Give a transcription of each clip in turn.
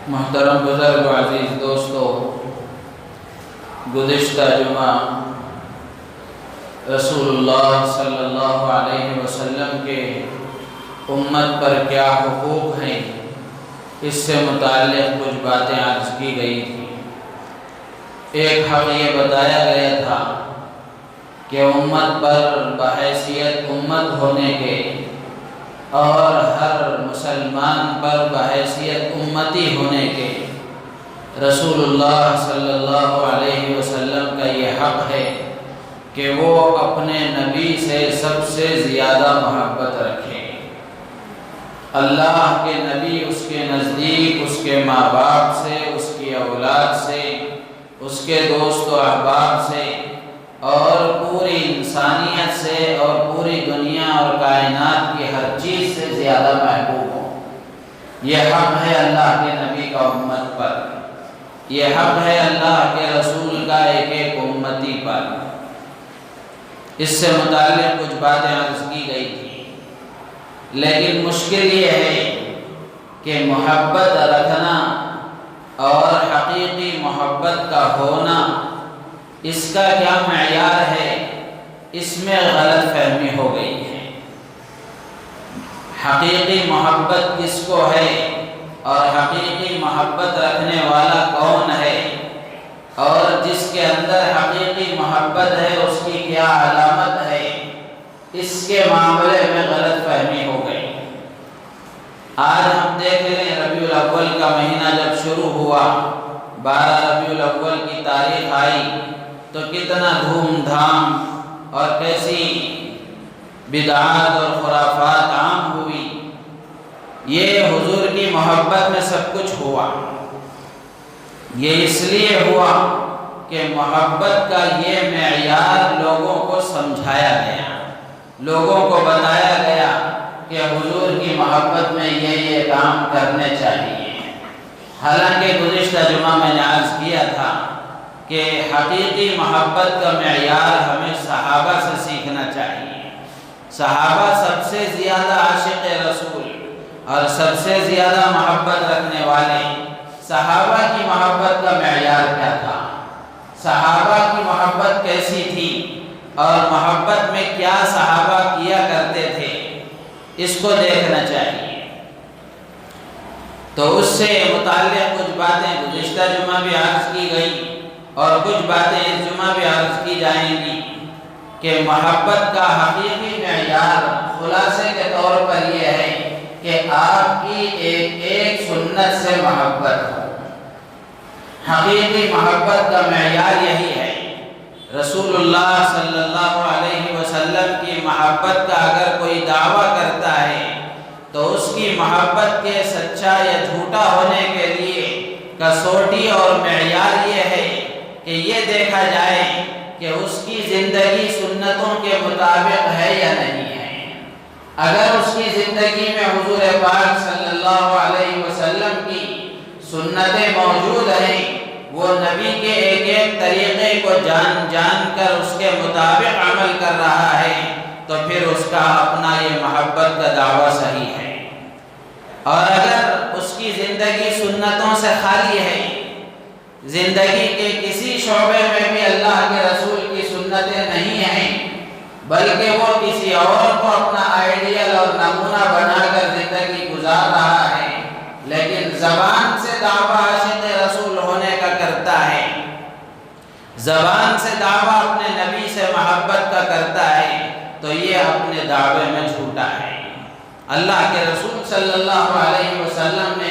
محترم بزرگ و عزیز دوستو، گزشتہ جمعہ رسول اللہ صلی اللہ علیہ وسلم کے امت پر کیا حقوق ہیں اس سے متعلق کچھ باتیں عرض کی گئی تھیں۔ ایک حق یہ بتایا گیا تھا کہ امت پر بحیثیت امت ہونے کے اور ہر مسلمان پر بحیثیت امتی ہونے کے رسول اللہ صلی اللہ علیہ وسلم کا یہ حق ہے کہ وہ اپنے نبی سے سب سے زیادہ محبت رکھیں۔ اللہ کے نبی اس کے نزدیک اس کے ماں باپ سے، اس کی اولاد سے، اس کے دوست و احباب سے اور پوری انسانیت سے اور پوری دنیا اور کائنات کی ہر چیز سے زیادہ محبوب ہوں۔ یہ حق ہے اللہ کے نبی کا امت پر، یہ حق ہے اللہ کے رسول کا ایک ایک امتی پر۔ اس سے متعلق کچھ باتیں عرض کی گئی تھی، لیکن مشکل یہ ہے کہ محبت رکھنا اور حقیقی محبت کا ہونا، اس کا کیا معیار ہے، اس میں غلط فہمی ہو گئی ہے۔ حقیقی محبت کس کو ہے اور حقیقی محبت رکھنے والا کون ہے، اور جس کے اندر حقیقی محبت ہے اس کی کیا علامت ہے، اس کے معاملے میں غلط فہمی ہو گئی۔ آج ہم دیکھ لیں، ربیع الاول کا مہینہ جب شروع ہوا، 12 ربیع الاول کی تاریخ آئی تو کتنا دھوم دھام اور کیسی بدعات اور خرافات عام ہوئی۔ یہ حضور کی محبت میں سب کچھ ہوا۔ یہ اس لیے ہوا کہ محبت کا یہ معیار لوگوں کو سمجھایا گیا، لوگوں کو بتایا گیا کہ حضور کی محبت میں یہ کام کرنے چاہیے۔ حالانکہ گزشتہ جمعہ میں نے عرض کیا تھا کہ حقیقی محبت کا معیار ہمیں صحابہ سے سیکھنا چاہیے۔ صحابہ سب سے زیادہ عاشق رسول اور سب سے زیادہ محبت رکھنے والے۔ صحابہ کی محبت کا معیار کیا تھا، صحابہ کی محبت کیسی تھی اور محبت میں کیا صحابہ کیا کرتے تھے، اس کو دیکھنا چاہیے۔ تو اس سے متعلق کچھ باتیں گزشتہ جمعہ بھی عرض کی گئی اور کچھ باتیں اس جمعہ بھی عرض کی جائیں گی کہ محبت کا حقیقی معیار خلاصے کے طور پر یہ ہے کہ آپ کی ایک ایک سنت سے محبت ہو۔ حقیقی محبت کا معیار یہی ہے۔ رسول اللہ صلی اللہ علیہ وسلم کی محبت کا اگر کوئی دعویٰ کرتا ہے تو اس کی محبت کے سچا یا جھوٹا ہونے کے لیے کسوٹی اور معیار یہ ہے کہ یہ دیکھا جائے کہ اس کی زندگی سنتوں کے مطابق ہے یا نہیں ہے۔ اگر اس کی زندگی میں حضور پاک صلی اللہ علیہ وسلم کی سنتیں موجود ہیں، وہ نبی کے ایک ایک طریقے کو جان کر اس کے مطابق عمل کر رہا ہے، تو پھر اس کا اپنا یہ محبت کا دعویٰ صحیح ہے۔ اور اگر اس کی زندگی سنتوں سے خالی ہے، زندگی کے کسی شعبے میں بھی اللہ کے رسول کی سنتیں نہیں ہیں، بلکہ وہ کسی اور کو اپنا آئیڈیل اور نمونہ بنا کر زندگی گزار رہا ہے، لیکن زبان سے دعویٰ عاشق رسول ہونے کا کرتا ہے، زبان سے دعویٰ اپنے نبی سے محبت کا کرتا ہے، تو یہ اپنے دعوے میں جھوٹا ہے۔ اللہ کے رسول صلی اللہ علیہ وسلم نے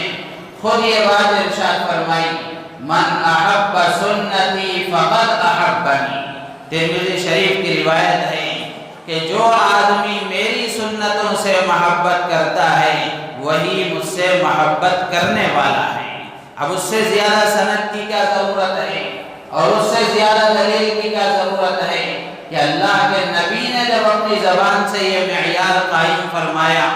خود یہ بات ارشاد فرمائی، من احب سنتی فقد احبنی۔ ترمذی شریف کی روایت ہے کہ جو آدمی میری سنتوں سے محبت کرتا ہے وہی مجھ سے محبت کرنے والا ہے۔ اب اس سے زیادہ سند کی کیا ضرورت ہے اور اس سے زیادہ دلیل کی کیا ضرورت ہے کہ اللہ کے نبی نے جب اپنی زبان سے یہ معیار قائم فرمایا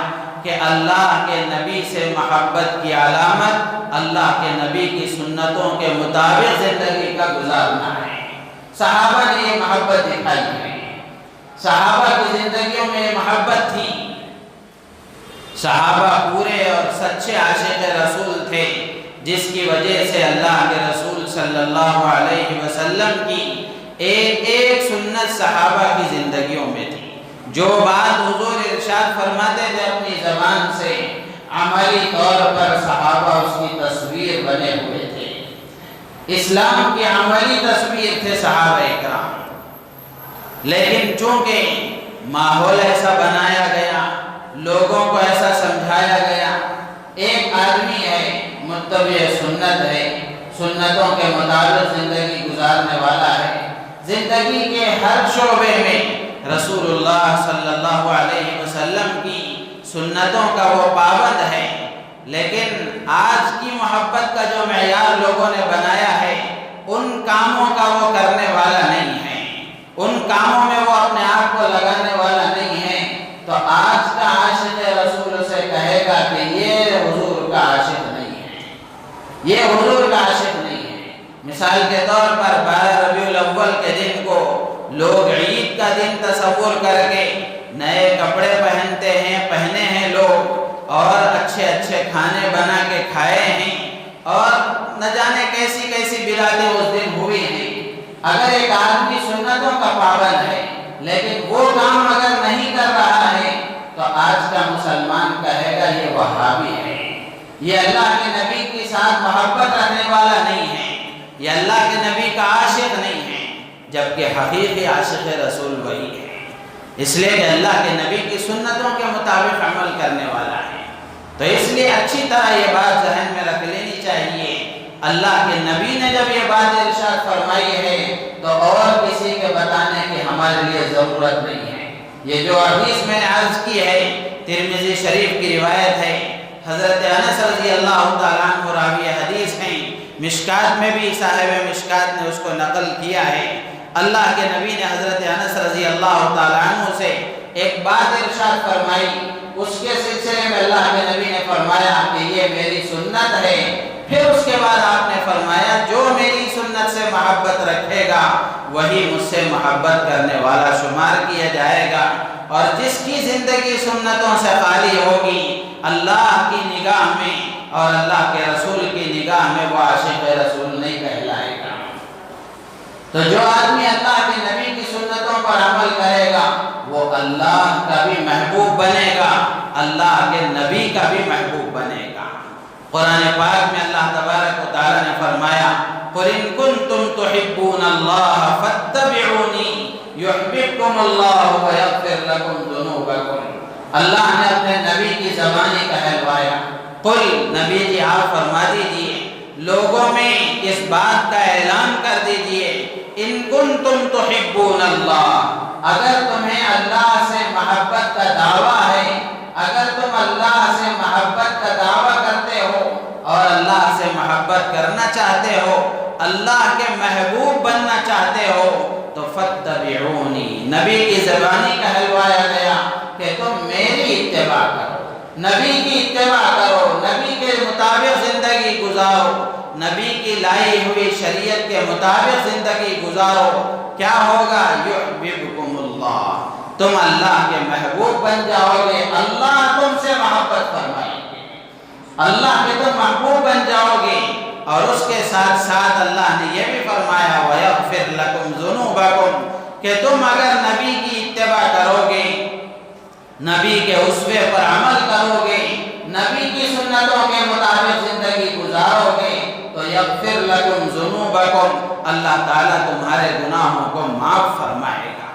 کہ اللہ کے نبی سے محبت کی علامت اللہ کے نبی کی سنتوں کے مطابق زندگی کا گزارنا ہے۔ صحابہ نے یہ محبت دکھائی ہے، صحابہ کی زندگیوں میں یہ محبت تھی۔ صحابہ پورے اور سچے عاشق رسول تھے، جس کی وجہ سے اللہ کے رسول صلی اللہ علیہ وسلم کی ایک ایک سنت صحابہ کی زندگیوں میں تھی۔ جو بات حضور ارشاد فرماتے تھے اپنی زبان سے، عملی طور پر صحابہ اس کی تصویر بنے ہوئے تھے۔ اسلام کی عملی تصویر تھے صحابہ اکرام، لیکن چونکہ ماحول ایسا بنایا گیا، لوگوں کو ایسا سمجھایا گیا، ایک آدمی ہے متبع سنت ہے، سنتوں کے مطابق زندگی گزارنے والا ہے، زندگی کے ہر شعبے میں رسول اللہ صلی اللہ علیہ وسلم کی سنتوں کا وہ پابند ہے، لیکن آج کی محبت کا جو معیار لوگوں نے بنایا ہے ان کاموں کا وہ کرنے والا نہیں ہے، ان کاموں میں وہ اپنے آپ کو لگانے والا نہیں ہے، تو آج کا عاشق رسول سے کہے گا کہ یہ حضور کا عاشق نہیں ہے، یہ حضور کا عاشق نہیں ہے۔ مثال کے طور پر 12 ربیع الاول کے دن کو لوگ عید کا دن تصور کر کے نئے کپڑے پہنے ہیں لوگ، اور اچھے اچھے کھانے بنا کے کھائے ہیں، اور نہ جانے کیسی کیسی بلادیں اس دن ہوئی ہیں۔ اگر ایک آدمی سنتوں کا پابند ہے لیکن وہ کام اگر نہیں کر رہا ہے تو آج کا مسلمان کہے گا یہ وہابی ہے، یہ اللہ کے نبی کے ساتھ محبت رکھنے والا نہیں ہے، یہ اللہ کے نبی کا عاشق نہیں ہے، جبکہ حقیقی عاشق رسول وہی ہے، اس لیے کہ اللہ کے نبی کی سنتوں کے مطابق عمل کرنے والا ہے۔ تو اس لیے اچھی طرح یہ بات ذہن میں رکھ لینی چاہیے، اللہ کے نبی نے جب یہ بات ارشاد فرمائی ہے تو اور کسی کے بتانے کی ہمارے لیے ضرورت نہیں ہے۔ یہ جو حدیث میں نے عرض کی ہے ترمذی شریف کی روایت ہے، حضرت انس رضی اللہ تعالیٰ عنہ راوی حدیث ہیں، مشکات میں بھی صاحب مشکات نے اس کو نقل کیا ہے۔ اللہ کے نبی نے حضرت انس رضی اللہ تعالیٰ عنہ سے ایک بات ارشاد فرمائی، اس کے سلسلے میں اللہ کے نبی نے فرمایا کہ یہ میری سنت ہے، پھر اس کے بعد آپ نے فرمایا جو میری سنت سے محبت رکھے گا وہی مجھ سے محبت کرنے والا شمار کیا جائے گا، اور جس کی زندگی سنتوں سے خالی ہوگی اللہ کی نگاہ میں اور اللہ کے رسول کی نگاہ میں وہ عاشق رسول نہیں کہلائے گا۔ تو جو آدمی اللہ کے نبی کی سنتوں پر عمل کرے گا وہ اللہ کا بھی محبوب بنے گا، اللہ کے نبی کا بھی محبوب بنے گا۔ قرآن پاک میں اللہ تبارک و تعالی نے فرمایا قُلْ إِن كُنتُمْ تُحِبُّونَ اللَّهَ فَاتَّبِعُونِي يُحْبِبْكُمُ اللَّهُ وَيَغْفِرْ لَكُمْ ذُنُوبَكُمْ۔ اللہ نے اپنے نبی کی زبانی کہلوایا، قل نبی جی آپ فرما دیجئے، لوگوں میں اس بات کا اعلان کر دیجئے، ان کنتم تحبون اللہ، اگر تمہیں اللہ سے محبت کا دعویٰ ہے، اگر تم اللہ سے محبت کا دعویٰ کرتے ہو اور اللہ سے محبت کرنا چاہتے ہو، اللہ کے محبوب بننا چاہتے ہو تو فاتبعونی، نبی کی زبانی کہلوایا گیا کہ تم میری اتباع کرو، نبی کی اتباع کرو، نبی کے مطابق زندگی گزارو، نبی کی لائی ہوئی شریعت کے مطابق زندگی گزارو، کیا ہوگا؟ یحببکم اللہ، تم اللہ کے محبوب بن جاؤ گے، اللہ تم سے محبت فرمائے گے، اللہ کے تم محبوب بن جاؤ گے۔ اور اس کے ساتھ ساتھ اللہ نے یہ بھی فرمایا وَيَغْفِرْ لَكُمْ ذُنُوبَكُمْ، کہ تم اگر نبی کی اتباع کرو گے، نبی کے اسوے پر عمل کرو گے، نبی کی سنتوں کے مطابق زندگی گزارو گے تو یغفر لکم ذنوبکم، اللہ تعالیٰ تمہارے گناہوں کو معاف فرمائے گا۔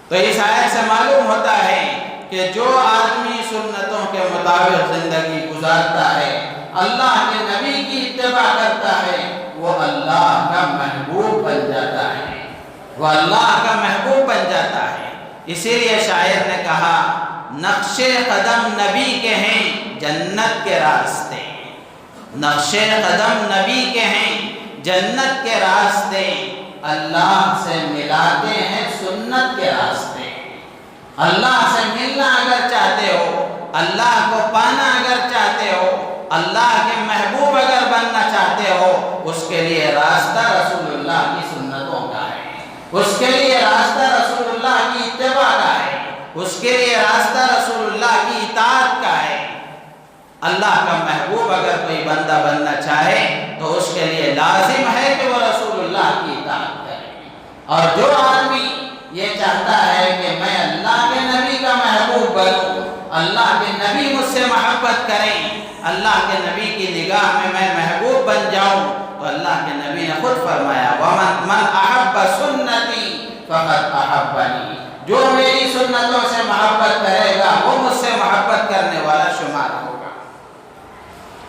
تو اس آیت سے معلوم ہوتا ہے کہ جو آدمی سنتوں کے مطابق زندگی گزارتا ہے، اللہ کے نبی کی اتباع کرتا ہے، وہ اللہ کا محبوب بن جاتا ہے، وہ اللہ کا محبوب بن جاتا ہے۔ اسی لیے شاعر نے کہا نقش قدم نبی کے ہیں جنت کے راستے، نقش قدم نبی کے ہیں جنت کے راستے، اللہ سے ملاتے ہیں سنت کے راستے۔ اللہ سے ملنا اگر چاہتے ہو، اللہ کو پانا اگر چاہتے ہو، اللہ کے محبوب اگر بننا چاہتے ہو، اس کے لیے راستہ رسول اللہ کی سنتوں کا ہے، اس کے لیے راستہ رسول اللہ کی اتباع کا ہے، اس کے لیے راستہ رسول اللہ کی اطاعت کا ہے۔ اللہ کا محبوب اگر کوئی بندہ بننا چاہے تو اس کے لیے لازم ہے کہ وہ رسول اللہ کی اطاعت کرے۔ اور جو آدمی یہ چاہتا ہے کہ میں اللہ کے نبی کا محبوب بنوں، اللہ کے نبی مجھ سے محبت کریں، اللہ کے نبی کی نگاہ میں میں محبوب بن جاؤں، تو اللہ کے نبی نے خود فرمایا وَمَن أَحَبَّ سُنَّتِي فَقَدْ أَحَبَّنِي، جو میری سنتوں سے محبت کرے گا وہ مجھ سے محبت کرنے والا شمار ہوگا۔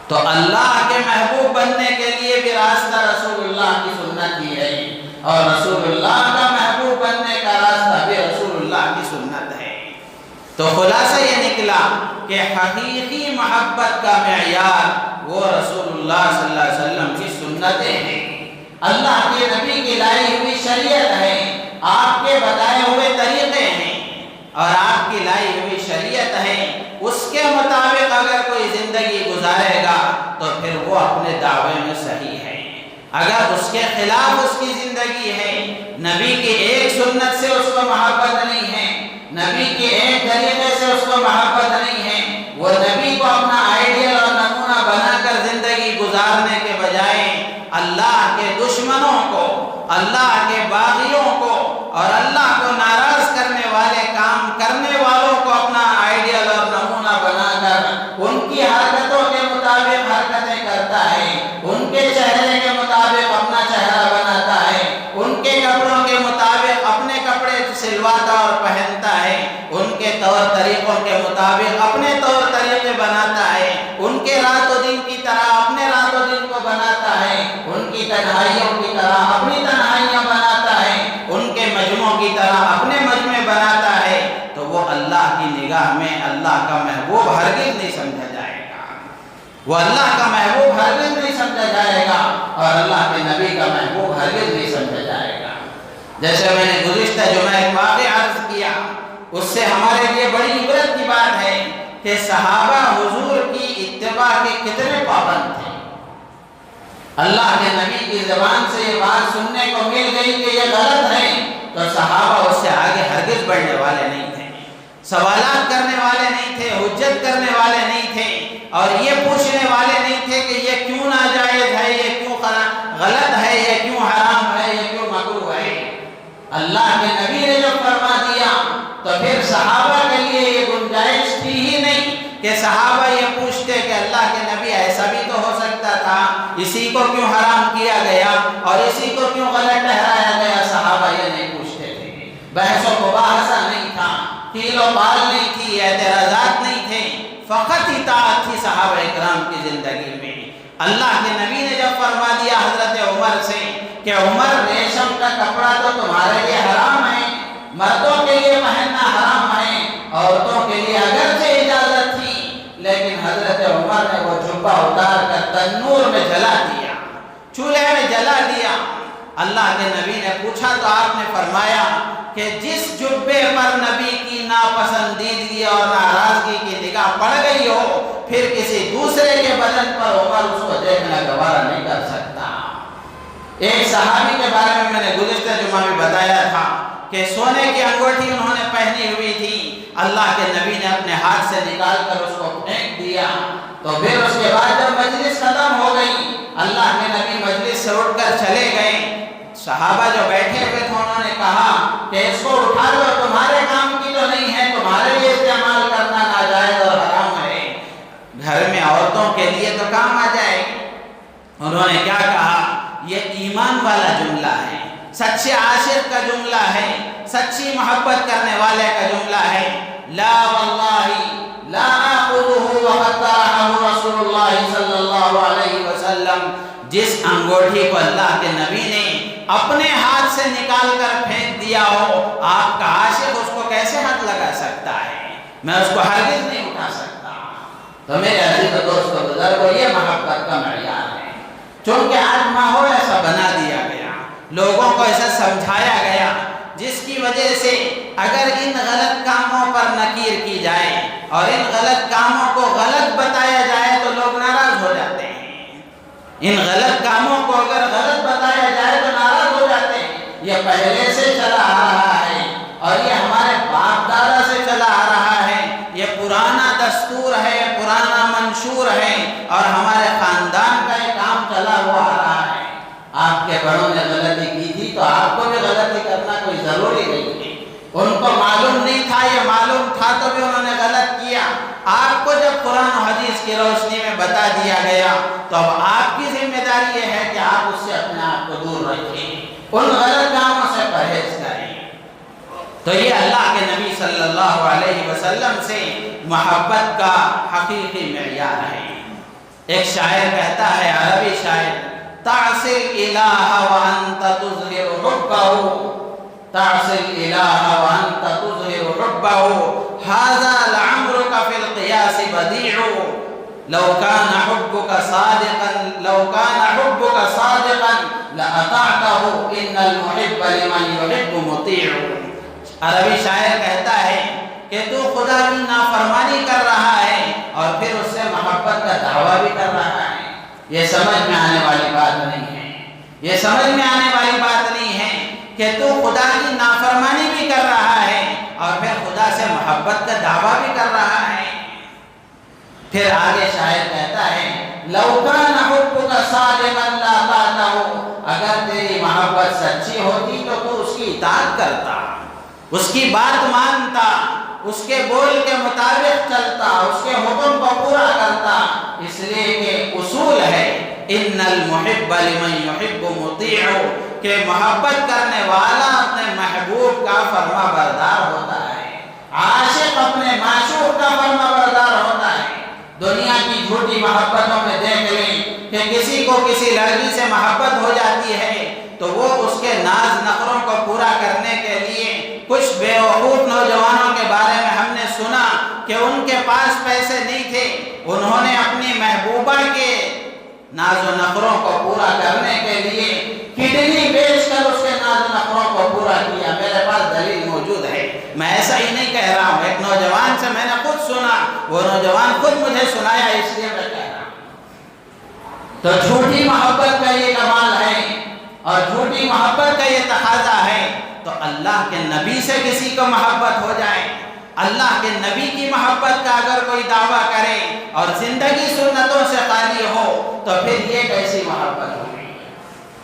تو اللہ کے محبوب بننے کے لیے بھی راستہ رسول اللہ کی سنت ہی ہے، اور رسول اللہ کا محبوب بننے کا راستہ بھی رسول اللہ کی سنت ہے۔ تو خلاصہ یہ نکلا کہ حقیقی محبت کا معیار وہ رسول اللہ صلی اللہ علیہ وسلم کی سنتیں ہیں، اللہ کے نبی کی لائی ہوئی شریعت ہے، آپ کے بتائے ہوئے طریقے ہیں، اور آپ کی لائی ہوئی شریعت ہے، اس کے مطابق اگر کوئی زندگی گزارے گا تو پھر وہ اپنے دعوے میں صحیح ہے۔ اگر اس کے خلاف اس کی زندگی ہے، نبی کی ایک سنت سے اس کو محبت نہیں ہے، نبی کے ایک طریقے سے اس کو محبت نہیں ہے، وہ نبی کو اپنا آئیڈیل اور نمونہ بنا کر زندگی گزارنے کے بجائے اللہ کے دشمنوں کو، اللہ کے باغیوں کو اور اللہ کو ناراض کرنے والے کام کرنے والوں کو اپنا آئیڈیل اور نمونہ بنا کر ان کی حرکتوں کے مطابق حرکتیں کرتا ہے، ان کے چہرے کے مطابق اپنا چہرہ بناتا ہے، ان کے کپڑوں کے مطابق اپنے کپڑے سلواتا اور پہنتا ہے، ان کے طور طریقوں کے مطابق اپنے طور طریقے بناتا ہے، ان کے رات و دن کی طرح اپنے رات و دن کو بناتا ہے، ان کی تنہائیوں کی طرح اپنی تنہائیاں بناتا ہے، ان کے مجموعوں کی طرح اپنے مجموعے بناتا ہے، تو وہ اللہ کی نگاہ میں اللہ کا محبوب ہرگز نہیں سمجھا جائے گا، وہ اللہ کا محبوب ہرگز نہیں سمجھا جائے گا، اور اللہ کے نبی کا محبوب ہرگز نہیں سمجھا جائے گا۔ جیسے میں نے گزشتہ جمعہ ایک واقعہ عرض کیا، اس سے ہمارے لیے بڑی عبرت کی بات ہے کہ صحابہ حضور کی اتباع کے کتنے پابند تھے۔ اللہ کے نبی کی زبان سے یہ بات سننے کو مل گئی کہ یہ غلط ہے، تو صحابہ اس سے آگے ہرگز بڑھنے والے نہیں تھے، سوالات کرنے والے نہیں تھے، حجت کرنے والے نہیں تھے، اور یہ پوچھنے والے نہیں تھے کہ یہ کیوں ناجائز ہے، یہ کیوں غلط ہے، یہ کیوں حرام ہے، یہ کیوں مکروہ ہے۔ اللہ کے نبی نے جو فرما دیا تو پھر صحابہ کے لیے یہ گنجائش تھی ہی نہیں کہ صحابہ یہ پوچھتے کہ اللہ کے نبی ایسا بھی تو ہو سکتا تھا، اسی کو کیوں حرام کیا گیا اور اسی کو کیوں غلط ٹھہرایا گیا۔ صحابہ یہ نہیں پوچھتے تھے، بحث و مباحثہ نہیں تھا، قیل و قال نہیں تھی، اعتراضات نہیں تھے، فقط اطاعت تھی صحابہ اکرام کی زندگی میں۔ اللہ کے نبی نے جب فرما دیا حضرت عمر سے کہ عمر ریشم کا کپڑا تو تمہارے لیے حرام ہے، مردوں کے لیے پہننا حرام ہے، عورتوں کے لیے اگرچہ اجازت تھی، لیکن حضرت عمر نے وہ جبہ اتار کر تنور میں جلا دیا، چولہے میں جلا دیا۔ اللہ کے نبی نے پوچھا تو آپ نے فرمایا کہ جس جبے پر نبی کی ناپسندیدگی اور ناراضگی کی نگاہ پڑ گئی ہو، پھر کسی دوسرے کے بدن پر عمر اس کو دیکھنا گوارا نہیں کر سکتا۔ ایک صحابی کے بارے میں نے گزشتہ جمعہ میں بتایا تھا کہ سونے کی انگوٹھی انہوں نے پہنی ہوئی تھی، اللہ کے نبی نے اپنے ہاتھ سے نکال کر اس کو پھینک دیا، تو پھر اس کے بعد جب مجلس ختم ہو گئی، اللہ کے نبی مجلس سے اٹھ کر چلے گئے۔ صحابہ جو بیٹھے ہوئے تھے انہوں نے کہا کہ اس کو اٹھا لو، تمہارے کام کی تو نہیں ہے، تمہارے لیے استعمال کرنا ناجائز اور حرام ہے، گھر میں عورتوں کے لیے تو کام آ جائے۔ انہوں نے کیا کہا؟ یہ ایمان والا جملہ ہے، سچے عاشق کا جملہ ہے، سچی محبت کرنے والے کا جملہ ہے۔ لا واللہ لا آخذہ وقد طرحہ رسول اللہ صلی اللہ علیہ وسلم، جس انگوٹھی کو اللہ کے نبی نے اپنے ہاتھ سے نکال کر پھینک دیا ہو، آپ کا عاشق اس کو کیسے ہاتھ لگا سکتا ہے؟ میں اس کو ہرگز نہیں اٹھا سکتا۔ تو میرے عزیز و دوستو بزرگو، یہ محبت کا معیار ہے۔ چونکہ آج ماحول ایسا بنا دیا گیا، لوگوں کو ایسا سمجھایا گیا، جس کی وجہ سے اگر ان غلط کاموں پر نکیر کی جائے اور ان غلط کاموں کو غلط بتایا جائے تو لوگ ناراض ہو جاتے ہیں۔ ان غلط کاموں کو اگر غلط بتایا جائے تو ناراض ہو جاتے ہیں۔ یہ پہلے سے چلا آ رہا ہے اور یہ ہمارے باپ دادا سے چلا آ رہا ہے، یہ یہ پرانا دستور ہے، پرانا منشور ہے اور ہمارے خاندان کا یہ کام چلا ہوا آ رہا ہے۔ آپ کے بڑوں نے غلطی کی تھی تو آپ کو بھی غلطی کرنا کوئی ضروری نہیں ہے۔ ان کو معلوم نہیں تھا، یہ معلوم تھا تو بھی انہوں نے غلط کیا۔ آپ کو جب قرآن و حدیث کی روشنی میں بتا دیا گیا تو اب آپ کی ذمہ داری یہ ہے کہ آپ اس سے اپنے آپ کو دور رکھیں، ان غلط کاموں سے پرہیز کریں۔ تو یہ اللہ کے نبی صلی اللہ علیہ وسلم سے محبت کا حقیقی معیار ہے۔ ایک شاعر کہتا ہے، عربی شاعر، تعصی الالہ وانت تظہر حبہ، تعصی الالہ وانت تظہر حبہ، ھذا لعمرک فی القیاس بدیع، لو کان حبک صادقا لأطعتہ ان المحب لمن يحب مطیع۔ عربی شاعر کہتا ہے کہ تو خدا کی نافرمانی کر رہا ہے اور پھر اس سے محبت کا دعویٰ بھی کر رہا ہے۔ یہ سمجھ میں آنے والی بات نہیں ہے، یہ سمجھ میں آنے والی بات نہیں ہے کہ تو خدا کی نافرمانی بھی کر رہا ہے اور پھر خدا سے محبت کا دعویٰ بھی کر رہا ہے۔ پھر آگے شاعر کہتا ہے، لو کان حبک صادقا لأطعتہ، اگر تیری محبت سچی ہوتی تو تو اس کی اطاعت کرتا، اس کی بات مانتا، اس کے بول کے مطابق چلتا، اس کے حکم کو پورا کرتا، اس لیے کہ اصول ہے ان المحب لمن يحب مطیع، کہ محبت کرنے والا اپنے محبوب کا فرما بردار ہوتا ہے، عاشق اپنے معشوق کا فرما بردار ہوتا ہے۔ دنیا کی جھوٹی محبتوں میں دیکھ لیں کہ کسی کو کسی لڑکی سے محبت ہو جاتی ہے تو وہ اس کے ناز نخروں کو پورا کرنے کے لیے، کچھ بیوقوف نوجوانوں کے بارے میں ہم نے سنا کہ ان کے پاس پیسے نہیں تھے، انہوں نے اپنی محبوبہ کے ناز و نخروں کو پورا کرنے کے لیے کڈنی بیچ کر اس کے ناز و نخروں کو پورا کیا۔ میرے پاس دلیل موجود ہے، میں ایسا ہی نہیں کہہ رہا ہوں، ایک نوجوان سے میں نے خود سنا، وہ نوجوان خود مجھے سنایا، اس لیے میں کہہ رہا ہوں۔ تو جھوٹی محبت کا یہ کمال ہے اور جھوٹی محبت کا یہ تقاضا ہے۔ تو اللہ کے نبی سے کسی کو محبت ہو جائے، اللہ کے نبی کی محبت کا اگر کوئی دعویٰ کرے اور زندگی سنتوں سے خالی ہو تو پھر یہ کیسی محبت ہوئی؟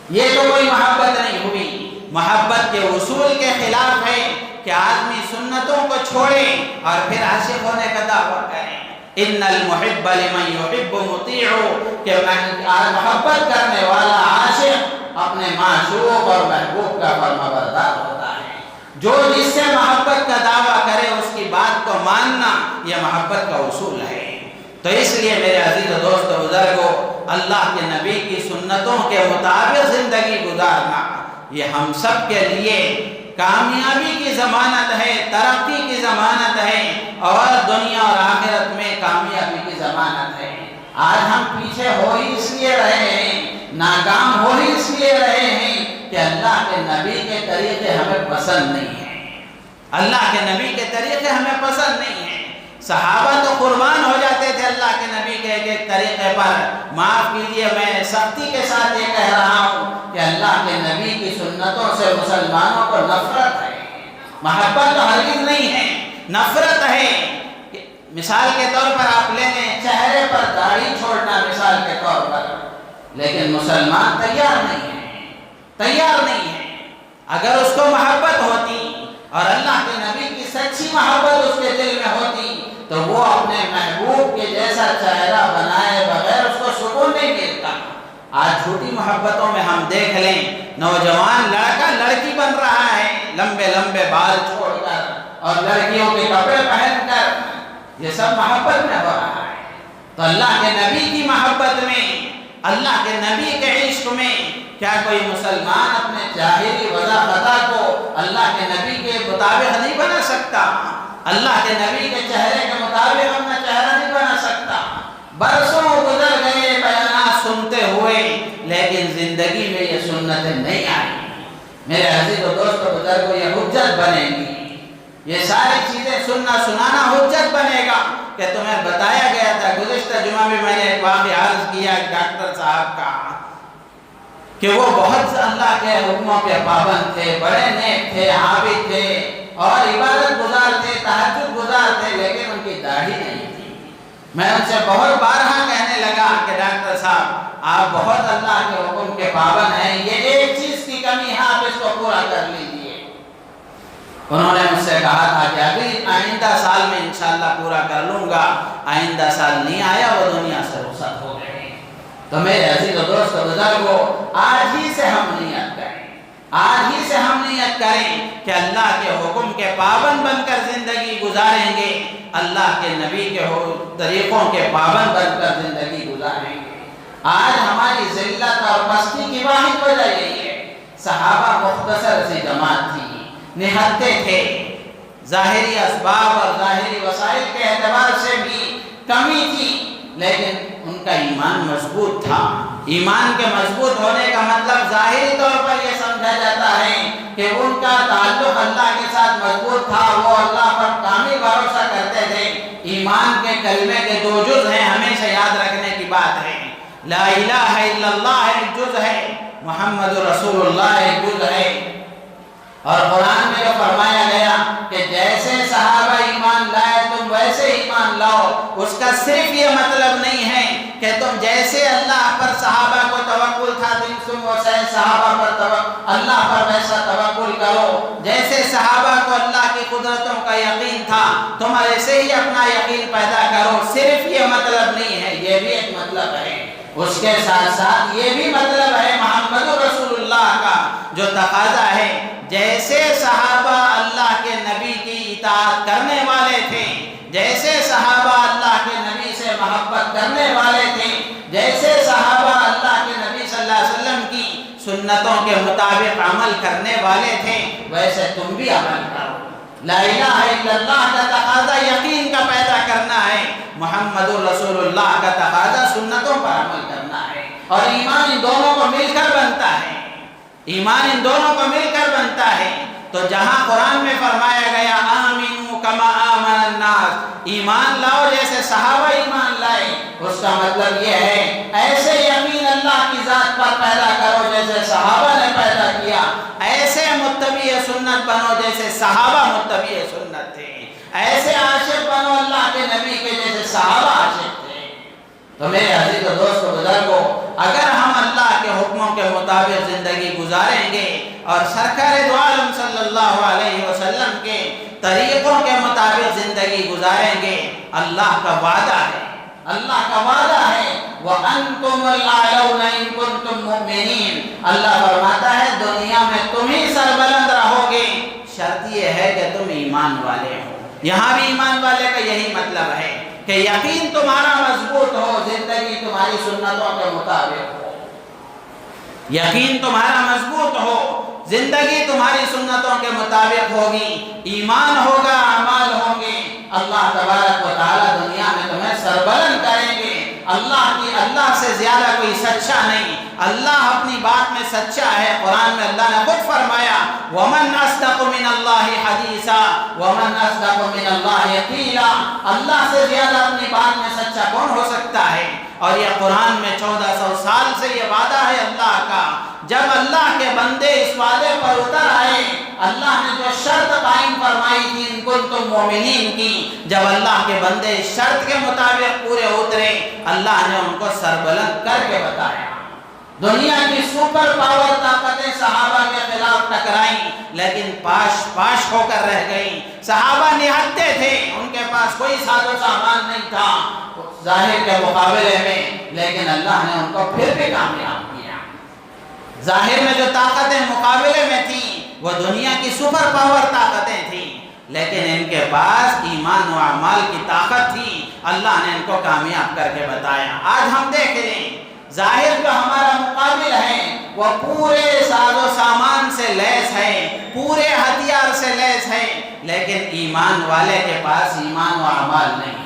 یہ تو کوئی محبت نہیں ہوئی۔ محبت کے اصول کے خلاف ہے کہ آدمی سنتوں کو چھوڑے اور پھر عاشق ہونے کا دعویٰ کرے۔ ان المحب لمن يحب مطیع، کہ محبت کرنے والا عاشق اپنے معشوق اور محبوب کا فرما بردار ہوتا ہے۔ جو جس سے محبت کا دعویٰ کرے اس کی بات کو ماننا یہ محبت کا اصول ہے۔ تو اس لیے میرے عزیز و دوست و بزرگوں، اللہ کے نبی کی سنتوں کے مطابق زندگی گزارنا یہ ہم سب کے لیے کامیابی کی ضمانت ہے، ترقی کی ضمانت ہے اور دنیا اور آخرت میں کامیابی کی ضمانت ہے۔ آج ہم پیچھے ہو ہی اس لیے رہے ہیں، ناکام ہو ہی اس لیے رہے ہیں کہ اللہ کے نبی کے طریقے ہمیں پسند نہیں ہیں، اللہ کے نبی کے طریقے ہمیں پسند نہیں ہیں۔ صحابہ تو قربان ہو جاتے تھے اللہ کے نبی کے ایک ایک طریقے پر۔ معاف کیجئے، میں سختی کے ساتھ یہ کہہ رہا ہوں کہ اللہ کے نبی کی سنتوں سے مسلمانوں کو نفرت ہے، محبت تو ہرگز نہیں ہے، نفرت ہے۔ مثال کے طور پر آپ لے لیں چہرے پر داڑھی چھوڑنا مثال کے طور پر، لیکن مسلمان تیار نہیں ہے، تیار نہیں ہے۔ اگر اس کو محبت ہوتی اور اللہ کے نبی کی سچی محبت اس کے دل میں ہوتی تو وہ اپنے محبوب کے جیسا چہرہ بنائے بغیر اس کو سکون نہیں ملتا۔ آج جھوٹی محبتوں میں ہم دیکھ لیں، نوجوان لڑکا لڑکی بن رہا ہے لمبے لمبے بال چھوڑ کر اور لڑکیوں کے کپڑے پہن کر، یہ سب محبت میں ہو رہا ہے۔ تو اللہ کے نبی کی محبت میں، اللہ کے نبی کے عشق میں کیا کوئی مسلمان اپنے ظاہری وضع خطا کو اللہ کے نبی کے مطابق نہیں بنا سکتا؟ اللہ کے نبی کے چہرے کے مطابق اپنا چہرہ نہیں بنا سکتا؟ برسوں گزر گئے بیانات سنتے ہوئے لیکن زندگی میں یہ سنتیں نہیں آئی۔ میرے عزیز و دوست و بزرگوں، یہ حجت بنے گی، یہ ساری چیزیں سننا سنانا حجت بنے گا کہ تمہیں بتایا گیا تھا۔ گزشتہ جمعہ میں نے ایک واقعہ عرض کیا ڈاکٹر صاحب کا کہ وہ بہت اللہ کے حکموں کے پابند تھے، بڑے نیک تھے، عابد تھے، اور عبادت گزار تھے، تہجد گزار تھے، لیکن ان کی داڑھی نہیں تھی۔ میں ان سے بہت بارہا کہنے لگا کہ ڈاکٹر صاحب آپ بہت اللہ کے حکم کے پابند ہیں، یہ ایک چیز کی کمی ہے، آپ اس کو پورا کر لیجیے۔ انہوں نے مجھ سے کہا تھا کہ ابھی آئندہ سال میں انشاءاللہ پورا کر لوں گا، آئندہ سال نہیں آیا، وہ دنیا سے رخصت ہو گئے۔ تو میرے عزیز و دوست بزرگوں، آج ہی سے ہم نیت کریں، آج ہی سے ہم نیت کریں کہ اللہ کے حکم کے پابند بن کر زندگی گزاریں گے، اللہ کے نبی کے طریقوں کے پابند بن کر زندگی گزاریں گے۔ آج ہماری ذلت اور پستی کی واحد وجہ یہی ہے، صحابہ مختصر سی جماعت تھی، نہتے تھے، ظاہری اسباب اور ظاہری وسائل کے اعتبار سے بھی کمی تھی، لیکن ان کا ایمان مضبوط تھا۔ ایمان کے مضبوط ہونے کا مطلب ظاہری طور پر یہ سمجھا جاتا ہے کہ ان کا تعلق اللہ کے ساتھ مضبوط تھا، وہ اللہ پر کامل بھروسہ کرتے تھے۔ ایمان کے کلمے کے دو جز ہیں، ہمیشہ یاد رکھنے کی بات ہے، لا الہ الا اللہ ایک جز ہے، محمد رسول اللہ ایک جز ہے۔ اور قرآن میں جو فرمایا گیا کہ جیسے صحابہ ایمان لائے تم ویسے ایمان لاؤ، اس کا صرف یہ مطلب نہیں ہے کہ تم جیسے اللہ پر صحابہ کو توکل تھا تم ویسے صحابہ پر اللہ پر ویسا توکل کرو، جیسے صحابہ کو اللہ کی قدرتوں کا یقین تھا تم ایسے ہی اپنا یقین پیدا کرو، صرف یہ مطلب نہیں ہے، یہ بھی ایک مطلب ہے۔ اس کے ساتھ ساتھ یہ بھی مطلب ہے محمد رسول اللہ کا جو تقاضا ہے، جیسے صحابہ اللہ کے نبی کی اطاعت کرنے والے تھے، جیسے صحابہ اللہ کے نبی سے محبت کرنے والے تھے، جیسے صحابہ اللہ کے نبی صلی اللہ علیہ وسلم کی سنتوں کے مطابق عمل کرنے والے تھے، ویسے تم بھی عمل کرو۔ لا الہ الا اللہ کا تقاضا یقین کا پیدا کرنا ہے، محمد رسول اللہ کا تقاضا سنتوں پر عمل کرنا ہے، اور ایمان ان دونوں کو مل کر بنتا ہے، ایمان ان دونوں کو مل کر بنتا ہے۔ تو جہاں قرآن میں فرمایا گیا آمنوا کما آمن الناس، ایمان لاؤ جیسے صحابہ ایمان لائے، اس کا مطلب یہ ہے ایسے یقین اللہ کی ذات پر پیدا کرو جیسے صحابہ نے پیدا کیا، ایسے متبع سنت بنو جیسے صحابہ متبع سنت تھے، ایسے عاشق بنو اللہ کے نبی کے جیسے صحابہ عاشق تھے۔ تو میرے عزیز و دوست بزرگوں، اگر ہم اللہ کے حکموں کے مطابق زندگی گزاریں گے اور سرکار دو عالم صلی اللہ علیہ وسلم کے طریقوں کے مطابق زندگی گزاریں گے، اللہ کا وعدہ ہے، اللہ کا وعدہ ہے وَأَنْتُمُ الْأَعْلَوْنَ إِن كُنتُم مُؤْمِنِينَ، اللہ فرماتا ہے دنیا میں تم ہی سربلند رہو گے، شرط یہ ہے کہ تم ایمان والے ہو۔ یہاں بھی ایمان والے کا یہی مطلب ہے کہ یقین تمہارا مضبوط ہو، زندگی تمہاری سنتوں کے مطابق ہو، یقین تمہارا مضبوط ہو، زندگی تمہاری سنتوں کے مطابق ہوگی، ایمان ہوگا، اعمال ہوں گے، اللہ تبارک و تعالی دنیا میں تمہیں سربلند کریں گے۔ اللہ سے زیادہ کوئی سچا نہیں، اللہ اپنی بات میں سچا ہے۔ قرآن میں اللہ نے خود فرمایا وَمَنْ أَصْدَقُ مِنَ اللَّهِ حَدِيثًا وَمَنْ أَصْدَقُ مِنَ اللَّهِ قِيلًا، اللہ سے زیادہ اپنی بات میں سچا کون ہو سکتا ہے؟ اور یہ قرآن میں 1400 سال سے یہ وعدہ ہے اللہ کا، جب اللہ کے بندے اس وعدے پر اتر آئے، اللہ نے جو شرط قائم فرمائی تھی ان کنتم مومنین کی، جب اللہ کے بندے اس شرط کے مطابق پورے اترے، اللہ نے ان کو سربلند کر کے بتایا۔ دنیا کی سپر پاور طاقتیں صحابہ کے خلاف ٹکرائیں، لیکن پاش ہو کر رہ گئیں۔ صحابہ نہتے تھے، ان کے پاس کوئی ساز و سامان نہیں تھا ظاہر کے مقابلے میں، لیکن اللہ نے ان کو پھر بھی کامیاب کیا۔ ظاہر میں جو طاقتیں مقابلے میں تھیں وہ دنیا کی سپر پاور طاقتیں تھیں، لیکن ان کے پاس ایمان و اعمال کی طاقت تھی، اللہ نے ان کو کامیاب کر کے بتایا۔ آج ہم دیکھ لیں، ظاہر جو ہمارا مقابل ہے وہ پورے ساز و سامان سے لیس ہے، پورے ہتھیار سے لیس ہے، لیکن ایمان والے کے پاس ایمان و اعمال نہیں ہے،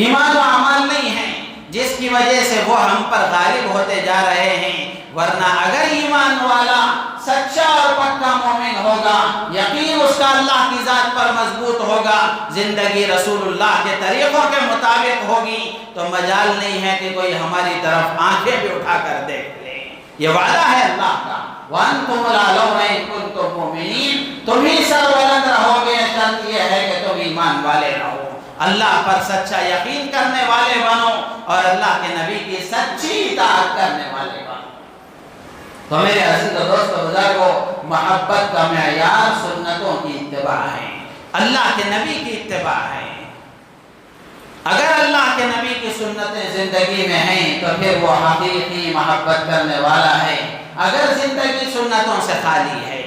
ایمان و اعمال نہیں ہے، جس کی وجہ سے وہ ہم پر غالب ہوتے جا رہے ہیں۔ ورنہ اگر ایمان والا سچا اور پکا مومن ہوگا، یقین اس کا اللہ کی ذات پر مضبوط ہوگا، زندگی رسول اللہ کے طریقوں کے مطابق ہوگی، تو مجال نہیں ہے کہ کوئی ہماری طرف آنکھیں بھی اٹھا کر دیکھ لے۔ یہ وعدہ ہے اللہ کا، وانتم الاعلون ان کنتم مؤمنین، تم ہی سربلند رہو گے، شرط یہ ہے کہ تم ایمان والے رہو، اللہ پر سچا یقین کرنے والے بنو اور اللہ کے نبی کی سچی اطاعت کرنے والے بنو۔ تو میرے عزیز و دوست و بزرگوں، محبت کا معیار سنتوں کی اتباع ہے، اللہ کے نبی کی اتباع ہے۔ اگر اللہ کے نبی کی سنتیں زندگی میں ہیں تو پھر وہ حقیقی محبت کرنے والا ہے۔ اگر زندگی سنتوں سے خالی ہے،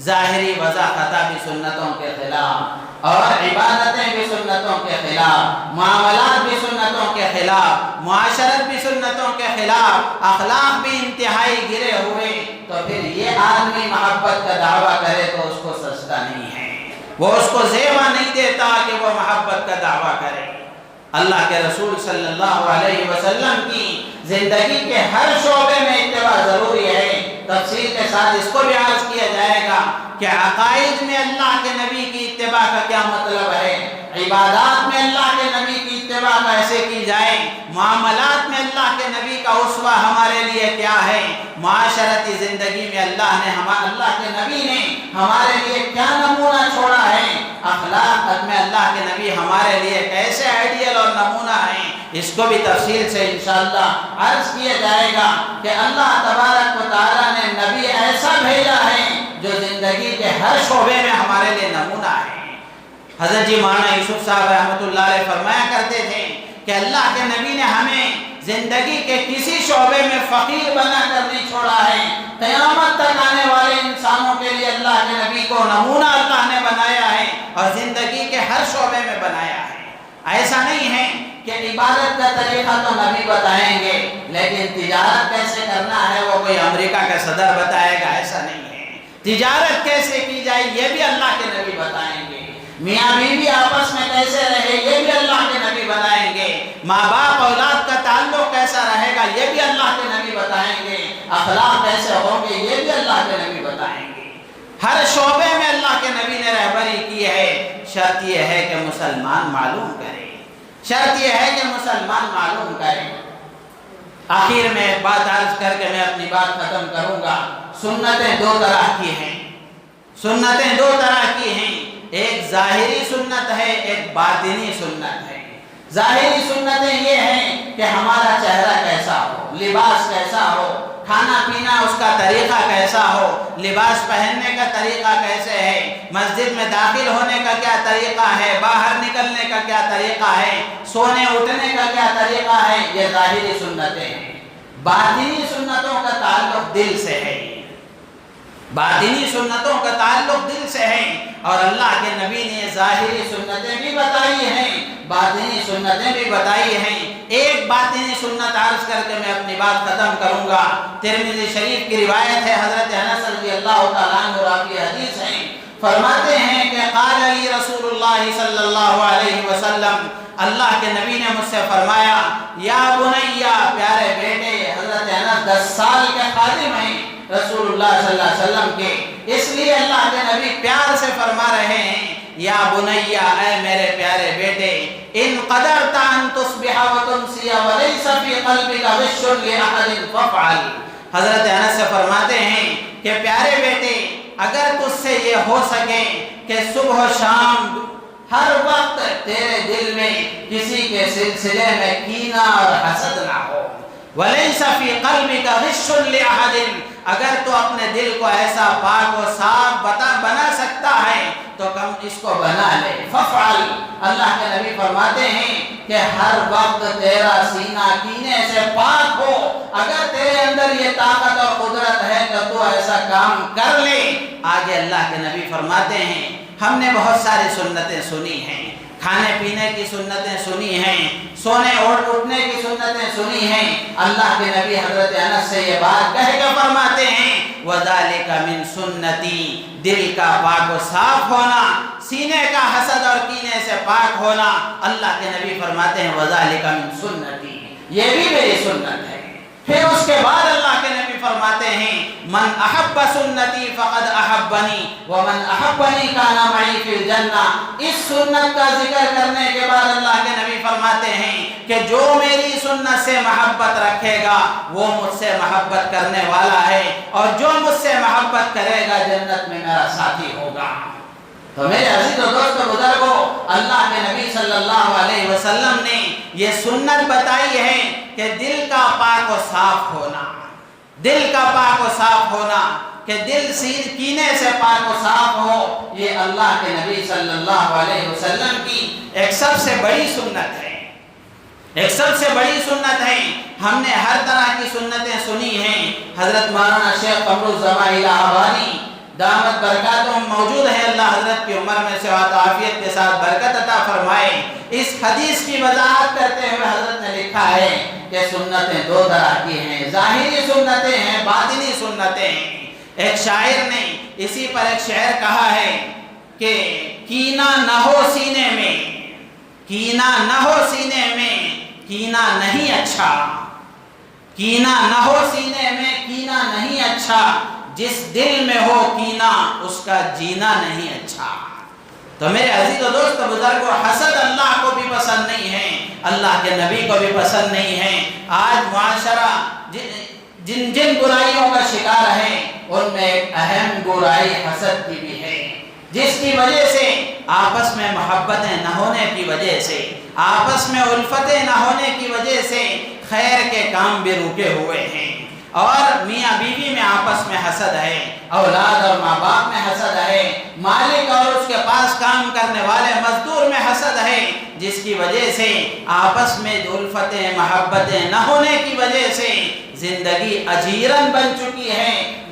ظاہری وضاحت بھی سنتوں کے خلاف اور عبادتیں بھی سنتوں کے خلاف، معاملات بھی سنتوں کے خلاف، معاشرت بھی سنتوں کے خلاف، اخلاق بھی انتہائی گرے ہوئے، تو پھر یہ آدمی محبت کا دعویٰ کرے تو اس کو سجدہ نہیں ہے، وہ اس کو زیبا نہیں دیتا کہ وہ محبت کا دعویٰ کرے۔ اللہ کے رسول صلی اللہ علیہ وسلم کی زندگی کے ہر شعبے میں اتباع ضروری ہے۔ تفصیل کے ساتھ اس کو بھی عرض کیا جائے گا کہ عقائد میں اللہ کے نبی کی اتباع کا کیا مطلب ہے، عبادات میں اللہ کے نبی کی اتباع کیسے کی جائے، معاملات میں اللہ کے نبی کا اسوہ ہمارے لیے کیا ہے، معاشرتی زندگی میں اللہ کے نبی نے ہمارے لیے کیا نمونہ چھوڑا ہے، اخلاق میں اللہ کے نبی ہمارے لیے کیسے آئیڈیل اور نمونہ ہیں، اس کو بھی تفصیل سے انشاءاللہ عرض کیا جائے گا کہ اللہ تبارک و تعالیٰ نے نبی ایسا بھیجا ہے جو زندگی کے ہر شعبے میں ہمارے لیے نمونہ ہے۔ حضرت جی مولانا یوسف صاحب رحمۃ اللہ علیہ فرمایا کرتے تھے کہ اللہ کے نبی نے ہمیں زندگی کے کسی شعبے میں فقیر بنا کر نہیں چھوڑا ہے، قیامت تک آنے والے انسانوں کے لیے اللہ کے نبی کو نمونہ اللہ نے بنایا ہے اور زندگی کے ہر شعبے میں بنایا ہے۔ ایسا نہیں ہے کہ عبادت کا طریقہ تو نبی بتائیں گے لیکن تجارت کیسے کرنا ہے وہ کوئی امریکہ کا صدر بتائے گا، ایسا نہیں ہے۔ تجارت کیسے کی جائے یہ بھی اللہ کے نبی بتائیں گے، میاں بیوی آپس میں کیسے رہے یہ بھی اللہ کے نبی بتائیں گے، ماں باپ اولاد کا تعلق کیسا رہے گا یہ بھی اللہ کے نبی بتائیں گے، اخلاق کیسے ہوں گے یہ بھی اللہ کے نبی بتائیں گے۔ ہر شعبے میں اللہ کے نبی نے رہبری کی ہے۔ شرط یہ ہے کہ مسلمان معلوم کرے، شرط یہ ہے کہ مسلمان معلوم کرے۔ آخر میں ایک بات عرض کر کے میں اپنی بات ختم کروں گا۔ سنتیں دو طرح کی ہیں، سنتیں دو طرح کی ہیں، ایک ظاہری سنت ہے، ایک باطنی سنت ہے۔ ظاہری سنتیں یہ ہیں کہ ہمارا چہرہ کیسا ہو، لباس کیسا ہو، کھانا پینا اس کا طریقہ کیسا ہو، لباس پہننے کا طریقہ کیسے ہے، مسجد میں داخل ہونے کا کیا طریقہ ہے، باہر نکلنے کا کیا طریقہ ہے، سونے اٹھنے کا کیا طریقہ ہے، یہ ظاہری سنتیں ہیں۔ باطنی سنتوں کا تعلق دل سے ہے، باطنی سنتوں کا تعلق دل سے ہے، اور اللہ کے نبی نے ظاہری سنتیں بھی بتائی ہیں، باطنی سنتیں بھی بتائی ہیں۔ ایک باطنی سنت عرض کر کے میں اپنی بات ختم کروں گا۔ ترمذی شریف کی روایت ہے، حضرت انس رضی اللہ تعالیٰ عنہ راوی حدیث ہیں، فرماتے ہیں کہ قال علی رسول اللہ صلی اللہ علیہ وسلم، اللہ کے نبی نے مجھ سے فرمایا، یا بنیا، پیارے بیٹے۔ حضرت انس 10 سال کے خادم ہیں رسول اللہ صلی اللہ علیہ وسلم کے، اس لیے اللہ کے نبی پیار سے فرما رہے ہیں، یا بنیا، اے میرے پیارے بیٹے، ان قدرت ان تصبح وتمسی وليس في قلبك غش لاحد فافعل۔ حضرت انس سے فرماتے ہیں کہ پیارے بیٹے، اگر تجھ سے یہ ہو سکے کہ صبح و شام ہر وقت تیرے دل میں کسی کے سلسلے میں کینہ اور حسد نہ ہو، وَلَيْسَ فِي قَلْبِكَ غِشٌّ لِأَحَدٍ، اگر تو اپنے دل کو ایسا پاک و صاف بنا سکتا ہے تو کم اس کو بنا لے، فَفْعَلْ۔ اللہ کے نبی فرماتے ہیں کہ ہر وقت تیرا سینہ کینے سے پاک ہو، اگر تیرے اندر یہ طاقت اور قدرت ہے تو ایسا کام کر لے۔ آگے اللہ کے نبی فرماتے ہیں، ہم نے بہت ساری سنتیں سنی ہیں، کھانے پینے کی سنتیں سنی ہیں، سونے اور اٹھنے کی سنتیں سنی ہیں۔ اللہ کے نبی حضرت انس سے یہ بات کہہ کے فرماتے ہیں، وَذَلِكَ مِن سُنَّتِي، دل کا پاک و صاف ہونا، سینے کا حسد اور کینے سے پاک ہونا۔ اللہ کے نبی فرماتے ہیں، وَذَلِكَ مِن سُنَّتِي، یہ بھی میری سنت ہے۔ پھر اس کے بعد اللہ کے نبی فرماتے ہیں، من احب سنتی فقد احبنی ومن احبنی کان معی فی الجنہ۔ اس سنت کا ذکر کرنے کے بعد اللہ کے نبی فرماتے ہیں کہ جو میری سنت سے محبت رکھے گا وہ مجھ سے محبت کرنے والا ہے، اور جو مجھ سے محبت کرے گا جنت میں میرا ساتھی ہوگا۔ تو میرے عزیز و دوست و بزرگوں، اللہ کے نبی صلی اللہ علیہ وسلم نے یہ سنت بتائی ہے کہ دل کا پاک و صاف ہونا، دل کا پاک و صاف ہونا، کہ دل کینے سے پاک و صاف ہو، یہ اللہ کے نبی صلی اللہ علیہ وسلم کی ایک سب سے بڑی سنت ہے، ایک سب سے بڑی سنت ہے۔ ہم نے ہر طرح کی سنتیں سنی ہیں۔ حضرت مولانا شیخ قمر الزمان الہ آبادی دامت برکاتہم موجود ہے، اللہ حضرت کی عمر میں صحت و عافیت کے ساتھ برکت عطا فرمائے۔ اس حدیث کی وضاحت کرتے ہوئے حضرت نے لکھا ہے کہ سنتیں دو طرح کی ہیں، ظاہری سنتیں ہیں، باطنی سنتیں ہیں۔ ایک شاعر نے اسی پر ایک شعر کہا ہے کہ کینہ نہ ہو سینے میں، کینہ نہ ہو سینے میں، کینہ نہیں اچھا، کینہ نہ ہو سینے میں، کینہ نہیں اچھا، جس دل میں ہو کینہ اس کا جینا نہیں اچھا۔ تو میرے عزیز و دوست بزرگوں، حسد اللہ کو بھی پسند نہیں ہے، اللہ کے نبی کو بھی پسند نہیں ہے۔ آج معاشرہ جن جن برائیوں کا شکار ہے ان میں ایک اہم برائی حسد کی بھی ہے، جس کی وجہ سے آپس میں محبتیں نہ ہونے کی وجہ سے، آپس میں الفتیں نہ ہونے کی وجہ سے خیر کے کام بھی رکے ہوئے ہیں، اور میاں بیوی میں آپس میں حسد ہے، اولاد اور ماں باپ میں حسد ہے، مالک اور اس کے پاس کام کرنے والے مزدور میں حسد ہے، جس کی وجہ سے آپس میں الفتیں محبتیں نہ ہونے کی وجہ سے زندگی اجیرن بن چکی ہے،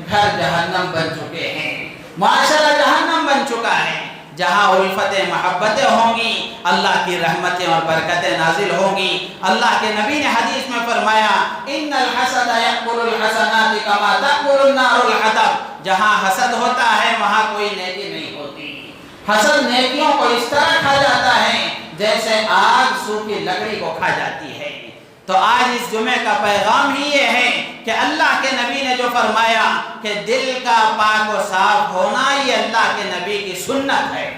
گھر جہنم بن چکے ہیں، معاشرہ جہنم بن چکا ہے۔ جہاں الفتیں محبتیں ہوں گی اللہ کی رحمتیں اور برکتیں نازل ہوں گی۔ اللہ کے نبی نے حدیث میں فرمایا ان الحسد یأکل الحسنات کما تأکل النار الحطب۔ جہاں حسد ہوتا ہے وہاں کوئی نیکی نہیں ہوتی، حسد نیکیوں کو اس طرح کھا جاتا ہے جیسے آگ سوکھی لکڑی کو کھا جاتی ہے۔ تو آج اس جمعے کا پیغام ہی یہ ہے کہ اللہ کے نبی نے جو فرمایا کہ دل کا پاک و صاف ہونا یہ اللہ کے نبی کی سنت ہے،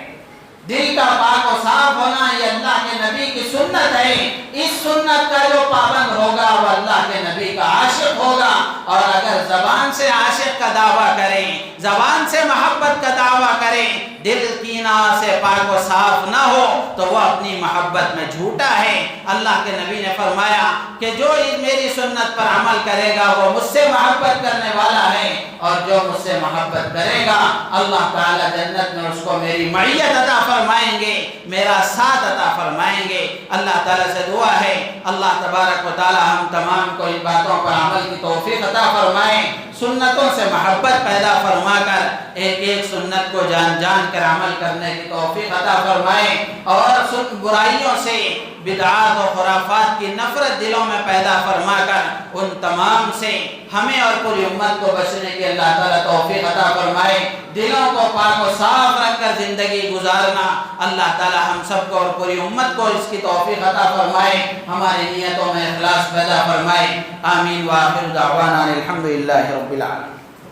دل کا پاک و صاف ہونا یہ اللہ کے نبی کی سنت ہے۔ اس سنت کا جو پابند ہوگا وہ اللہ کے نبی کا عاشق ہوگا، اور اگر زبان سے عاشق کا دعویٰ کریں، زبان سے محبت کا دعویٰ کریں، دل کینہ سے پاک و صاف نہ ہو تو وہ اپنی محبت میں جھوٹا ہے۔ اللہ کے نبی نے فرمایا کہ جو میری سنت پر عمل کرے گا وہ مجھ سے محبت کرنے والا ہے، اور جو مجھ سے محبت کرے گا اللہ تعالی جنت میں اس کو میری معیت عطا فرمائیں گے، میرا ساتھ عطا فرمائیں گے۔ اللہ تعالیٰ سے دعا ہے اللہ تبارک و تعالی ہم تمام کو ان باتوں پر عمل کی توفیق عطا فرمائیں، سنتوں سے محبت پیدا فرما کر ایک ایک سنت کو جان جان کر عمل کرنے کی توفیق عطا فرمائیں، اور برائیوں سے بدعات و خرافات کی نفرت دلوں میں پیدا فرما کر ان تمام سے ہمیں اور پوری امت کو بچنے کی اللہ تعالیٰ توفیق عطا فرمائے۔ دلوں کو پاک و صاف رکھ کر زندگی گزارنا اللہ تعالیٰ ہم سب کو اور پوری امت کو اس کی توفیق عطا فرمائے، ہماری نیتوں میں اخلاص پیدا فرمائے۔ آمین وآخر دعوانا الحمدللہ رب العالمین۔